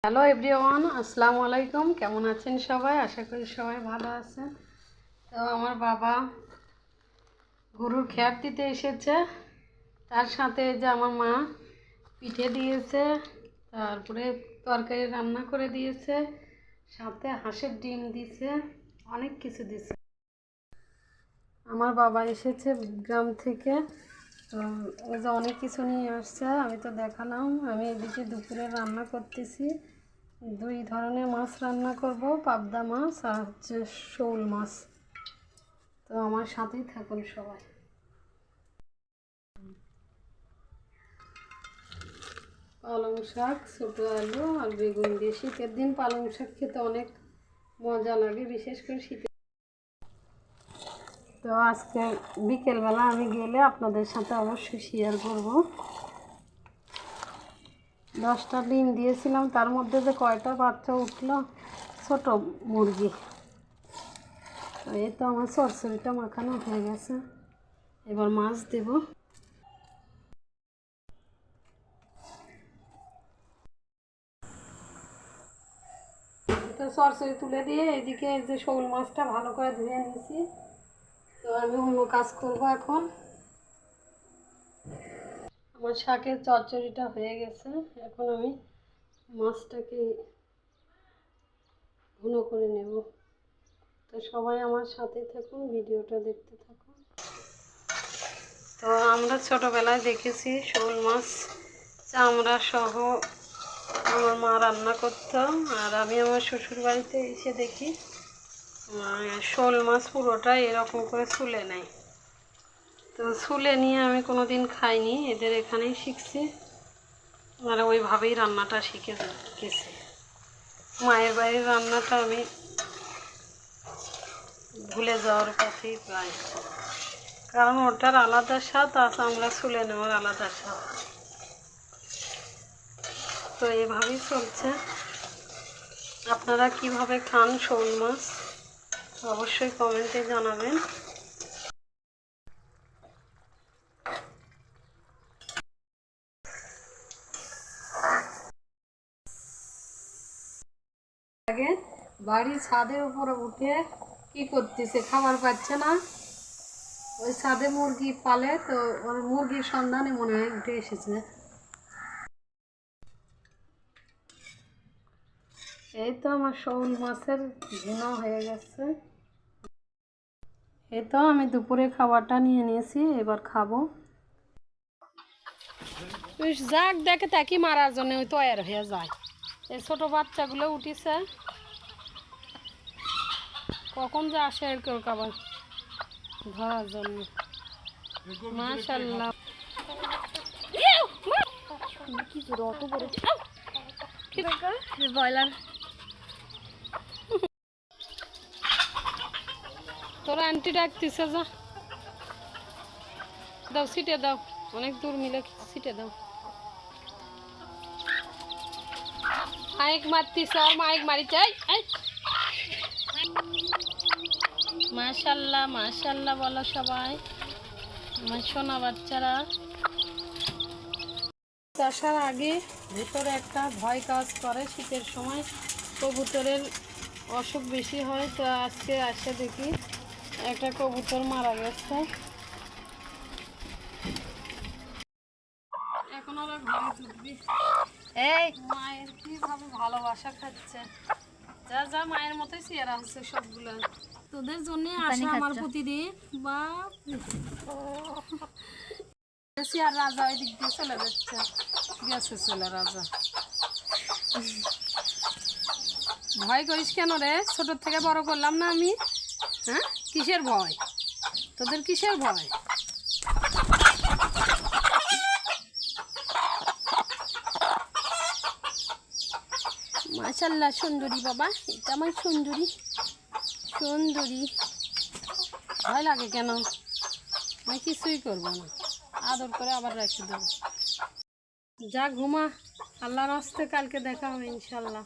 Hello everyone, আসসালামু আলাইকুম। কেমন আছেন সবাই? আশা করি সবাই ভালো আছেন। তো আমার বাবা গরুর খেয়ার দিতে এসেছে, তার সাথে যে আমার মা পিঠে দিয়েছে, তারপরে তরকারি রান্না করে দিয়েছে, সাথে হাঁসের ডিম দিয়েছে, অনেক কিছু দিয়েছে। আমার বাবা এসেছে গ্রাম থেকে, তো ওই যে অনেক কিছু নিয়ে আসছে, আমি তো দেখালাম। আমি এদিকে দুপুরে রান্না করতেছি, দুই ধরনের মাছ রান্না করব, পাবদা মাছ আর হচ্ছে শোল মাছ। তো আমার সাথেই থাকুন সবাই। পালং শাক, ছোটো আলু আর বেগুন দিয়ে, শীতের দিন পালং শাক খেতে অনেক মজা লাগে, বিশেষ করে শীতে। তো আজকে বিকেলবেলা আমি গেলে আপনাদের সাথে অবশ্যই শেয়ার করব। 10টা ডিম দিয়েছিলাম, তার মধ্যে যে কয়টা বাচ্চা উঠলো, ছোট মুরগি। তো এই তো আমার সরষেটা মাখানো হয়ে গেছে, এবার মাছ দেব। তো সরষে তুলে দিয়ে এদিকে যে শোল মাছটা ভালো করে ধুয়ে নিয়েছি। তো আমি অন্য কাজ করব এখন। আমার শাকের চচ্চড়িটা হয়ে গেছে, এখন আমি মাছটাকে ঘন করে নেব। তো সবাই আমার সাথে থাকুন, ভিডিওটা দেখতে থাকুন। তো আমরা ছোটোবেলায় দেখেছি শোল মাছ চামড়া সহ আমার মা রান্না করতাম, আর আমি আমার শ্বশুর বাড়িতে এসে দেখি শোল মাছ পুরোটা এরকম করে ছুলে নেয়। তো ছুলে নিয়ে আমি কোনো দিন খাইনি, এদের এখানেই শিখছি, আর ওইভাবেই রান্নাটা শিখে গেছি। মায়ের বাড়ির রান্নাটা আমি ভুলে যাওয়ার পথেই প্রায়, কারণ ওটার আলাদা স্বাদ আছে, আমরা ছুলে নেওয়ার আলাদা স্বাদ। তো এভাবেই চলছে। আপনারা কিভাবে খান শোল মাছ অবশ্যই কমেন্টে জানাবেন। আগে বাড়ির ছাদের উপরে উঠে কি করতেছে, খাবার পাচ্ছে না, ওই ছাদে মুরগি পালে, তো ওর মুরগির সন্ধানে মনে হয় উঠে এসেছে। এই তো আমার শোল মাছের ভুনা হয়ে গেছে। এই তো আমি দুপুরে খাবারটা নিয়ে নিয়েছি, এবার খাবো। যাক দেখে তাকে মারার জন্য ওই তৈরি হয়ে যায়। এই ছোট বাচ্চাগুলো উঠিছে, কখন যে আসে আর কেউ খাবার ধরার জন্য। মাশাআল্লাহ, কি অত বড় ব্রয়লার। তোর আন্টি ডাকতেছে, যা দাও, সিটে দাও, অনেক দূর মিলে সিটে দাও। মাইক মারতেছে, আর মাইক মারি চাই। মাশাআল্লাহ মাশাআল্লাহ বলো সবাই, আমার সোনা বাচ্চারা। আসার আগে ভেতরে একটা ভয় কাজ করে, শীতের সময় কবুতরের অসুখ বেশি হয়। তো আজকে আসে দেখি একটা কবুতর মারা গেছে। এখন ওরা ঘরে ঢুকবি। এই মায়ের কিভাবে ভালোবাসা খাচ্ছে, যা যা মায়ের মতোই চেয়ারা হচ্ছে সবগুলো। তোদের জন্য আসে আমার প্রতিদিন। বাপ আর রাজা ওই দিক দিয়ে চলে যাচ্ছে, গেছে চলে রাজা। ভয় করিস কেন রে? ছোটোর থেকে বড় করলাম না আমি, হ্যাঁ? কিসের ভয় তোদের, কিসের ভয়? মাশাআল্লাহ সুন্দরী বাবা, এটা আমার সুন্দরী সুন্দরী। ভয় লাগে কেন? আমি কিছুই করবো না, আদর করে আবার রেখে দেবো। যা ঘুমা, আল্লাহর হস্তে কালকে দেখা হবে ইনশাল্লাহ।